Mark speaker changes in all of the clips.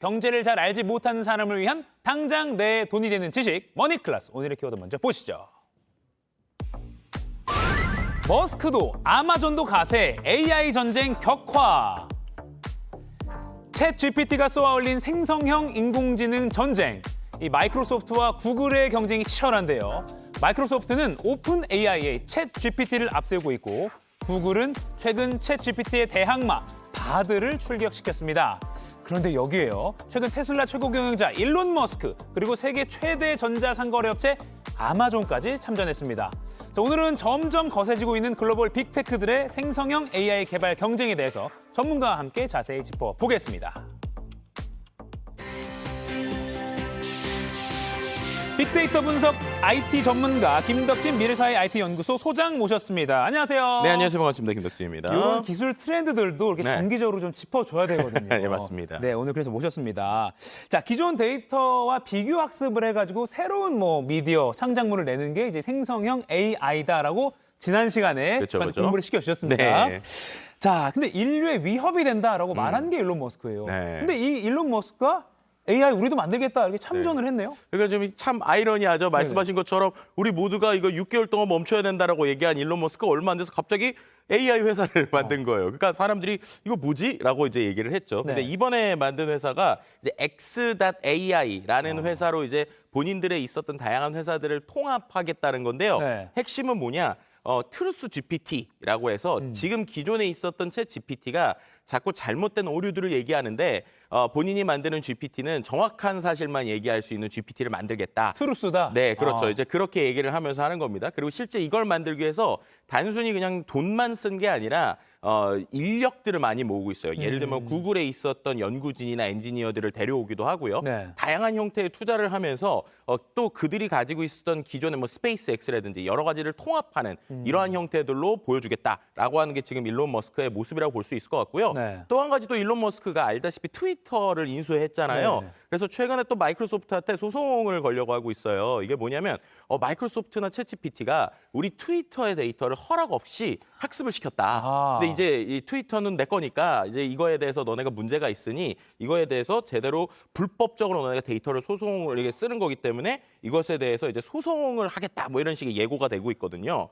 Speaker 1: 경제를 잘 알지 못하는 사람을 위한 당장 내 돈이 되는 지식 머니클래스. 오늘의 키워드 먼저 보시죠. 머스크도 아마존도 가세, AI 전쟁 격화. 챗 GPT가 쏘아올린 생성형 인공지능 전쟁. 이 마이크로소프트와 구글의 경쟁이 치열한데요. 마이크로소프트는 오픈 AI의 챗 GPT를 앞세우고 있고 구글은 최근 챗 GPT의 대항마 바드를 출격시켰습니다. 그런데 여기에요. 최근 테슬라 최고 경영자 일론 머스크 그리고 세계 최대 전자상거래업체 아마존까지 참전했습니다. 자, 오늘은 점점 거세지고 있는 글로벌 빅테크들의 생성형 AI 개발 경쟁에 대해서 전문가와 함께 자세히 짚어보겠습니다. 빅데이터 분석 IT 전문가 김덕진 미래사회 IT연구소 소장 모셨습니다. 안녕하세요.
Speaker 2: 네, 안녕하세요. 반갑습니다. 김덕진입니다.
Speaker 1: 이런 기술 트렌드들도 이렇게
Speaker 2: 네.
Speaker 1: 정기적으로 좀 짚어줘야 되거든요.
Speaker 2: 네, 맞습니다.
Speaker 1: 네, 오늘 그래서 모셨습니다. 자, 기존 데이터와 비교 학습을 해가지고 새로운 미디어 창작물을 내는 게 이제 생성형 AI다라고 지난 시간에
Speaker 2: 그렇죠.
Speaker 1: 공부를 시켜주셨습니다.
Speaker 2: 네.
Speaker 1: 자, 근데 인류의 위협이 된다라고 말한 게 일론 머스크예요.
Speaker 2: 네.
Speaker 1: 근데 이 일론 머스크가 AI 우리도 만들겠다 이렇게 참전을 했네요.
Speaker 2: 그러니까 좀 참 아이러니하죠. 말씀하신 것처럼 우리 모두가 이거 6개월 동안 멈춰야 된다라고 얘기한 일론 머스크가 얼마 안 돼서 갑자기 AI 회사를 만든 거예요. 그러니까 사람들이 이거 뭐지? 라고 이제 얘기를 했죠. 근데
Speaker 1: 네.
Speaker 2: 이번에 만든 회사가 이제 X.AI라는 회사로 이제 본인들의 있었던 다양한 회사들을 통합하겠다는 건데요.
Speaker 1: 네.
Speaker 2: 핵심은 뭐냐? 트루스 GPT라고 해서 지금 기존에 있었던 챗 GPT가 자꾸 잘못된 오류들을 얘기하는데 본인이 만드는 GPT는 정확한 사실만 얘기할 수 있는 GPT를 만들겠다.
Speaker 1: 트루스다.
Speaker 2: 네, 그렇죠. 이제 그렇게 얘기를 하면서 하는 겁니다. 그리고 실제 이걸 만들기 위해서 단순히 그냥 돈만 쓴 게 아니라 인력들을 많이 모으고 있어요. 예를 들면 구글에 있었던 연구진이나 엔지니어들을 데려오기도 하고요.
Speaker 1: 네.
Speaker 2: 다양한 형태의 투자를 하면서 또 그들이 가지고 있었던 기존의 스페이스X라든지 여러 가지를 통합하는 이러한 형태들로 보여주겠다라고 하는 게 지금 일론 머스크의 모습이라고 볼 수 있을 것 같고요.
Speaker 1: 네.
Speaker 2: 또 한 가지 또 일론 머스크가 알다시피 트위터를 인수했잖아요.
Speaker 1: 네.
Speaker 2: 그래서 최근에 또 마이크로소프트한테 소송을 걸려고 하고 있어요. 이게 뭐냐면 마이크로소프트나 챗GPT가 우리 트위터의 데이터를 허락 없이 학습을 시켰다.
Speaker 1: 아.
Speaker 2: 근데 이제 이 트위터는 내 거니까 이제 이거에 대해서 너네가 문제가 있으니 이거에 대해서 제대로 불법적으로 너네가 데이터를 소송을 이게 쓰는 거기 때문에 이것에 대해서 이제 소송을 하겠다. 뭐 이런 식의 예고가 되고 있거든요.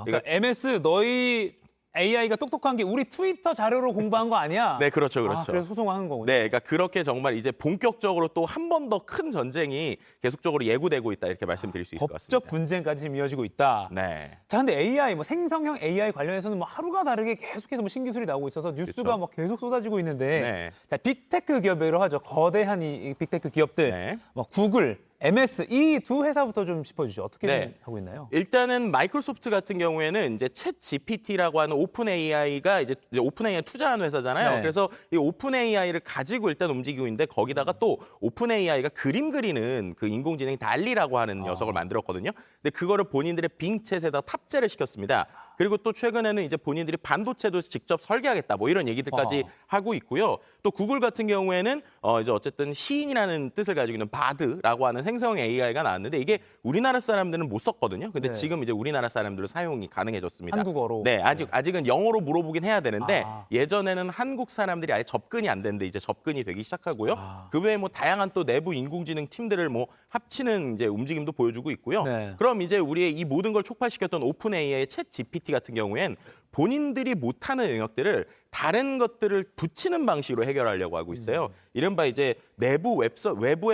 Speaker 1: 그러니까 MS 너희 AI가 똑똑한 게 우리 트위터 자료로 공부한 거 아니야?
Speaker 2: 네, 그렇죠, 그렇죠.
Speaker 1: 그래서 소송하는 거군요.
Speaker 2: 네, 그러니까 그렇게 정말 이제 본격적으로 또 한 번 더 큰 전쟁이 계속적으로 예고되고 있다 이렇게 말씀드릴 수 있을 것 같습니다.
Speaker 1: 법적 분쟁까지 지금 이어지고 있다.
Speaker 2: 네.
Speaker 1: 자, 근데 AI, 생성형 AI 관련해서는 하루가 다르게 계속해서 신기술이 나오고 있어서 뉴스가
Speaker 2: 그렇죠.
Speaker 1: 계속 쏟아지고 있는데,
Speaker 2: 네.
Speaker 1: 자, 빅테크 기업이라고 하죠. 거대한 이 빅테크 기업들,
Speaker 2: 네.
Speaker 1: 구글, MS 이 두 회사부터 좀 짚어주죠. 어떻게
Speaker 2: 네.
Speaker 1: 하고 있나요?
Speaker 2: 일단은 마이크로소프트 같은 경우에는 이제 챗 GPT라고 하는 오픈 AI가 이제 오픈 AI 투자한 회사잖아요.
Speaker 1: 네.
Speaker 2: 그래서 이 오픈 AI를 가지고 일단 움직이고 있는데 거기다가 또 오픈 AI가 그림 그리는 그 인공지능 달리라고 하는 녀석을 만들었거든요. 근데 그거를 본인들의 빙챗에다 탑재를 시켰습니다. 그리고 또 최근에는 이제 본인들이 반도체도 직접 설계하겠다 뭐 이런 얘기들까지 하고 있고요. 또 구글 같은 경우에는 이제 어쨌든 시인이라는 뜻을 가지고 있는 바드라고 하는 생성 AI가 나왔는데 이게 우리나라 사람들은 못 썼거든요. 근데
Speaker 1: 네.
Speaker 2: 지금 이제 우리나라 사람들로 사용이 가능해졌습니다.
Speaker 1: 한국어로?
Speaker 2: 네, 아직은 영어로 물어보긴 해야 되는데
Speaker 1: 아.
Speaker 2: 예전에는 한국 사람들이 아예 접근이 안 되는데 이제 접근이 되기 시작하고요. 그 외에 다양한 또 내부 인공지능 팀들을 합치는 이제 움직임도 보여주고 있고요.
Speaker 1: 네.
Speaker 2: 그럼 이제 우리의 이 모든 걸 촉발시켰던 오픈 AI의 챗 GPT 같은 경우엔 본인들이 못하는 영역들을 다른 것들을 붙이는 방식으로 해결하려고 하고 있어요. 이른바 이제 외부의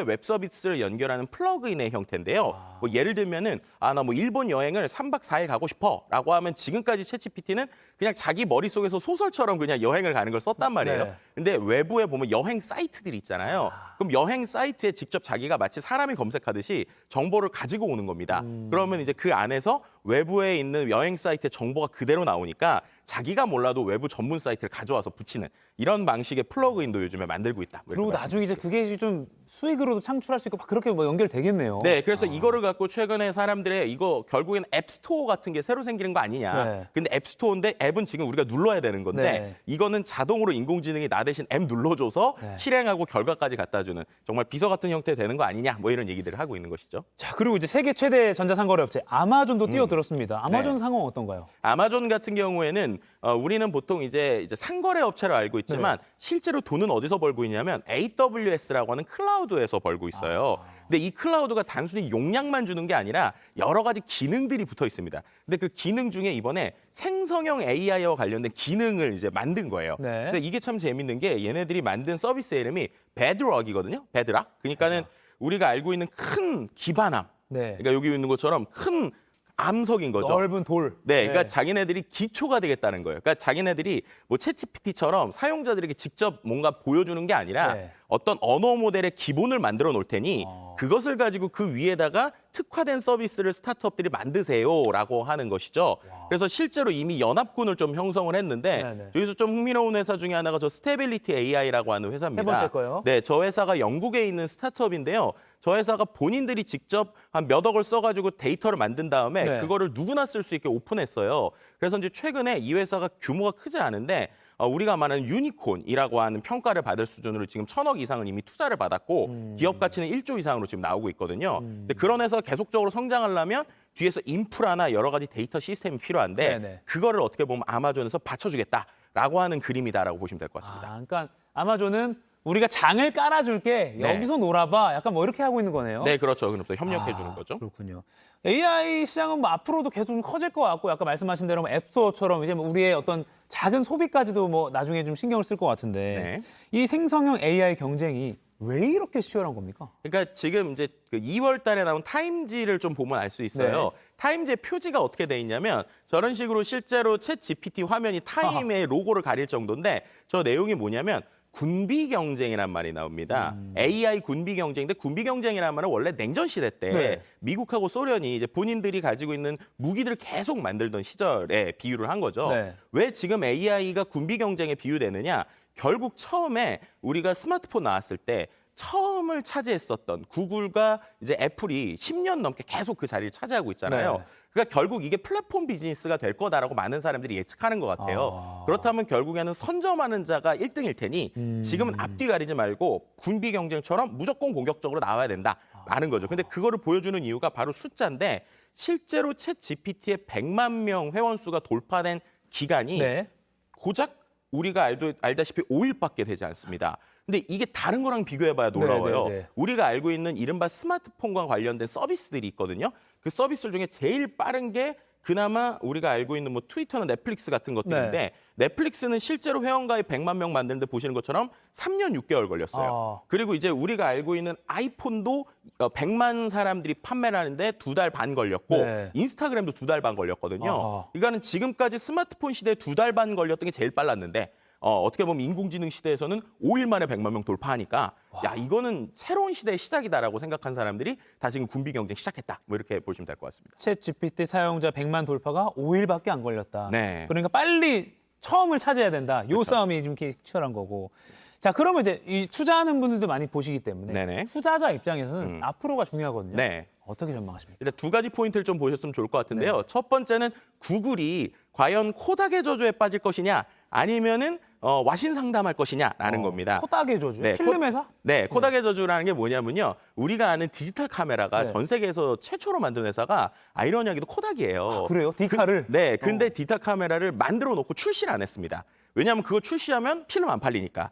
Speaker 2: 웹 서비스를 연결하는 플러그인의 형태인데요. 예를 들면은 나 일본 여행을 3박 4일 가고 싶어라고 하면 지금까지 챗GPT는 그냥 자기 머릿속에서 소설처럼 그냥 여행을 가는 걸 썼단 말이에요.
Speaker 1: 네.
Speaker 2: 근데 외부에 보면 여행 사이트들이 있잖아요. 그럼 여행 사이트에 직접 자기가 마치 사람이 검색하듯이 정보를 가지고 오는 겁니다. 그러면 이제 그 안에서 외부에 있는 여행 사이트의 정보가 그대로 나오니까 자기가 몰라도 외부 전문 사이트를 가져와서 붙이는 이런 방식의 플러그인도 요즘에 만들고 있다. 뭐 이렇게
Speaker 1: 그리고 나중에 이제 그게 좀 수익으로도 창출할 수 있고 그렇게 연결되겠네요.
Speaker 2: 네, 그래서 이거를 갖고 최근에 사람들의 이거 결국엔 앱스토어 같은 게 새로 생기는 거 아니냐.
Speaker 1: 네.
Speaker 2: 근데 앱스토어인데 앱은 지금 우리가 눌러야 되는 건데
Speaker 1: 네.
Speaker 2: 이거는 자동으로 인공지능이 나 대신 앱 눌러줘서
Speaker 1: 네.
Speaker 2: 실행하고 결과까지 갖다 주는 정말 비서 같은 형태 되는 거 아니냐. 뭐 이런 얘기들을 하고 있는 것이죠.
Speaker 1: 자, 그리고 이제 세계 최대 전자상거래업체 아마존도 뛰어들었습니다. 아마존
Speaker 2: 네.
Speaker 1: 상황 어떤가요?
Speaker 2: 아마존 같은 경우에는 우리는 보통 이제 상거래 업체로 알고 있지만 실제로 돈은 어디서 벌고 있냐면 뭐냐면 AWS라고 하는 클라우드에서 벌고 있어요. 근데 이 클라우드가 단순히 용량만 주는 게 아니라 여러 가지 기능들이 붙어 있습니다. 근데 그 기능 중에 이번에 생성형 AI와 관련된 기능을 이제 만든 거예요.
Speaker 1: 네.
Speaker 2: 근데 이게 참 재밌는 게 얘네들이 만든 서비스 이름이 베드락이거든요. 베드락. 그러니까는 우리가 알고 있는 큰 기반함.
Speaker 1: 네.
Speaker 2: 그러니까 여기 있는 것처럼 큰 암석인 거죠.
Speaker 1: 넓은 돌.
Speaker 2: 네, 그러니까 자기네들이 기초가 되겠다는 거예요. 그러니까 자기네들이 뭐 챗GPT처럼 사용자들에게 직접 뭔가 보여주는 게 아니라
Speaker 1: 네.
Speaker 2: 어떤 언어 모델의 기본을 만들어 놓을 테니 그것을 가지고 그 위에다가 특화된 서비스를 스타트업들이 만드세요라고 하는 것이죠. 그래서 실제로 이미 연합군을 좀 형성을 했는데
Speaker 1: 네네.
Speaker 2: 여기서 좀 흥미로운 회사 중에 하나가 저 스테빌리티 AI라고 하는 회사입니다.
Speaker 1: 세 번째 거요?
Speaker 2: 네, 저 회사가 영국에 있는 스타트업인데요. 저 회사가 본인들이 직접 한 몇 억을 써가지고 데이터를 만든 다음에
Speaker 1: 네.
Speaker 2: 그거를 누구나 쓸 수 있게 오픈했어요. 그래서 이제 최근에 이 회사가 규모가 크지 않은데 우리가 말하는 유니콘이라고 하는 평가를 받을 수준으로 지금 1,000억 이상을 이미 투자를 받았고 기업 가치는 1조 이상으로 지금 나오고 있거든요. 근데 그런 회사가 계속적으로 성장하려면 뒤에서 인프라나 여러 가지 데이터 시스템이 필요한데
Speaker 1: 네네.
Speaker 2: 그거를 어떻게 보면 아마존에서 받쳐주겠다라고 하는 그림이다라고 보시면 될 것 같습니다.
Speaker 1: 그러니까 아마존은 우리가 장을 깔아줄게
Speaker 2: 네.
Speaker 1: 여기서 놀아봐 약간 뭐 이렇게 하고 있는 거네요.
Speaker 2: 네, 그렇죠. 그럼 또 협력해 주는 거죠.
Speaker 1: 그렇군요. AI 시장은 뭐 앞으로도 계속 좀 커질 것 같고 아까 말씀하신 대로 뭐 앱스토어처럼 이제 뭐 우리의 어떤 작은 소비까지도 뭐 나중에 좀 신경을 쓸 것 같은데 이 생성형 AI 경쟁이 왜 이렇게 치열한 겁니까?
Speaker 2: 그러니까 지금 이제 그 2월 달에 나온 타임지를 좀 보면 알 수 있어요. 타임지의 표지가 어떻게 돼 있냐면 저런 식으로 실제로 챗 GPT 화면이 타임의 로고를 가릴 정도인데 저 내용이 뭐냐면 군비 경쟁이란 말이 나옵니다. AI 군비 경쟁인데 군비 경쟁이라는 말은 원래 냉전 시대 때
Speaker 1: 네.
Speaker 2: 미국하고 소련이 이제 본인들이 가지고 있는 무기들을 계속 만들던 시절에 비유를 한 거죠.
Speaker 1: 네.
Speaker 2: 왜 지금 AI가 군비 경쟁에 비유되느냐? 결국 처음에 우리가 스마트폰 나왔을 때 처음을 차지했었던 구글과 이제 애플이 10년 넘게 계속 그 자리를 차지하고 있잖아요.
Speaker 1: 네.
Speaker 2: 그러니까 결국 이게 플랫폼 비즈니스가 될 거다라고 많은 사람들이 예측하는 것 같아요. 그렇다면 결국에는 선점하는 자가 1등일 테니 지금은 앞뒤 가리지 말고 군비 경쟁처럼 무조건 공격적으로 나와야 된다라는 거죠. 근데 그거를 보여주는 이유가 바로 숫자인데 실제로 챗 GPT의 100만 명 회원 수가 돌파된 기간이
Speaker 1: 네.
Speaker 2: 고작 우리가 알다시피 5일밖에 되지 않습니다. 근데 이게 다른 거랑 비교해봐야 놀라워요.
Speaker 1: 네.
Speaker 2: 우리가 알고 있는 이른바 스마트폰과 관련된 서비스들이 있거든요. 그 서비스 중에 제일 빠른 게 그나마 우리가 알고 있는 뭐 트위터나 넷플릭스 같은 것들인데 넷플릭스는 실제로 회원가입 100만 명 만드는데 보시는 것처럼 3년 6개월 걸렸어요. 그리고 이제 우리가 알고 있는 아이폰도 100만 사람들이 판매를 하는데 2달 반 걸렸고 인스타그램도 2달 반 걸렸거든요. 그러니까는 지금까지 스마트폰 시대에 2달 반 걸렸던 게 제일 빨랐는데 어떻게 보면 인공지능 시대에서는 5일 만에 100만 명 돌파하니까 야 이거는 새로운 시대의 시작이다라고 생각한 사람들이 다 지금 군비 경쟁 시작했다. 뭐 이렇게 보시면 될 것 같습니다.
Speaker 1: 챗 GPT 사용자 100만 돌파가 5일밖에 안 걸렸다.
Speaker 2: 네.
Speaker 1: 그러니까 빨리 처음을 찾아야 된다. 요
Speaker 2: 그렇죠.
Speaker 1: 싸움이 좀 이렇게 치열한 거고. 자, 그러면 이제 이 투자하는 분들도 많이 보시기 때문에
Speaker 2: 네네.
Speaker 1: 투자자 입장에서는 앞으로가 중요하거든요.
Speaker 2: 네.
Speaker 1: 어떻게 전망하십니까?
Speaker 2: 일단 두 가지 포인트를 좀 보셨으면 좋을 것 같은데요. 첫 번째는 구글이 과연 코닥의 저주에 빠질 것이냐 아니면은 와신 상담할 것이냐라는 겁니다.
Speaker 1: 코닥의 저주?
Speaker 2: 네,
Speaker 1: 필름 회사?
Speaker 2: 네, 코닥의 저주라는 게 뭐냐면요. 우리가 아는 디지털 카메라가 전 세계에서 최초로 만든 회사가 아이러니하게도 코닥이에요.
Speaker 1: 그래요? 디카를?
Speaker 2: 네, 근데 디지털 카메라를 만들어 놓고 출시를 안 했습니다. 왜냐하면 그거 출시하면 필름 안 팔리니까.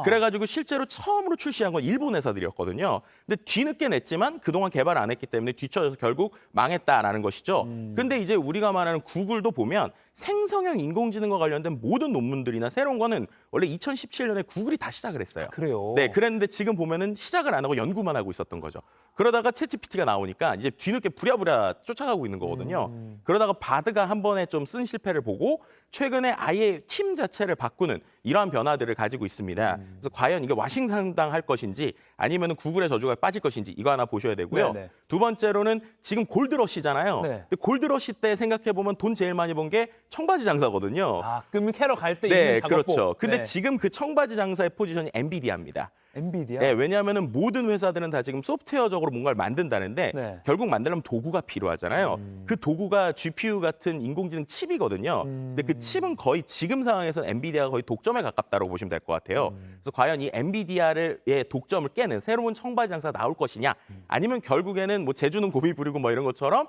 Speaker 2: 그래가지고 실제로 처음으로 출시한 건 일본 회사들이었거든요. 근데 뒤늦게 냈지만 그동안 개발 안 했기 때문에 뒤쳐져서 결국 망했다라는 것이죠. 근데 이제 우리가 말하는 구글도 보면 생성형 인공지능과 관련된 모든 논문들이나 새로운 거는 원래 2017년에 구글이 다 시작을 했어요.
Speaker 1: 그래요?
Speaker 2: 네, 그랬는데 지금 보면은 시작을 안 하고 연구만 하고 있었던 거죠. 그러다가 챗GPT가 나오니까 이제 뒤늦게 부랴부랴 쫓아가고 있는 거거든요. 그러다가 바드가 한 번에 좀 쓴 실패를 보고 최근에 아예 팀 자체를 바꾸는 이러한 변화들을 가지고 있습니다. 그래서 과연 이게 와싱상당할 것인지 아니면 구글의 저주가 빠질 것인지 이거 하나 보셔야 되고요.
Speaker 1: 네네.
Speaker 2: 두 번째로는 지금 골드러시잖아요.
Speaker 1: 네.
Speaker 2: 근데 골드러시 때 생각해보면 돈 제일 많이 번 게 청바지 장사거든요.
Speaker 1: 그러면 캐러 갈 때
Speaker 2: 네,
Speaker 1: 입는 작업복.
Speaker 2: 그렇죠. 근데
Speaker 1: 네.
Speaker 2: 지금 그 청바지 장사의 포지션이 엔비디아입니다.
Speaker 1: 엔비디아?
Speaker 2: 네, 왜냐하면 모든 회사들은 다 지금 소프트웨어적으로 뭔가를 만든다는데
Speaker 1: 네.
Speaker 2: 결국 만들려면 도구가 필요하잖아요. 그 도구가 GPU 같은 인공지능 칩이거든요. 근데 그 칩은 거의 지금 상황에서 엔비디아가 거의 독점에 가깝다고 보시면 될 것 같아요. 그래서 과연 이 엔비디아의 독점을 깨는 새로운 청바지 장사가 나올 것이냐 아니면 결국에는 뭐 제주는 곰이 부리고 뭐 이런 것처럼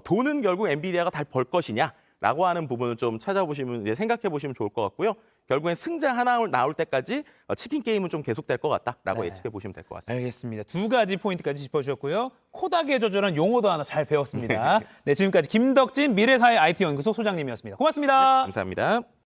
Speaker 2: 돈은 결국 엔비디아가 다 벌 것이냐 라고 하는 부분을 좀 찾아보시면 이제 생각해 보시면 좋을 것 같고요. 결국엔 승자 하나 나올 때까지 치킨 게임은 좀 계속될 것 같다라고
Speaker 1: 네.
Speaker 2: 예측해 보시면 될 것 같습니다.
Speaker 1: 알겠습니다. 두 가지 포인트까지 짚어주셨고요. 코닥에 조절한 용어도 하나 잘 배웠습니다. 네, 지금까지 김덕진 미래사회 IT 연구소 소장님이었습니다. 고맙습니다.
Speaker 2: 감사합니다.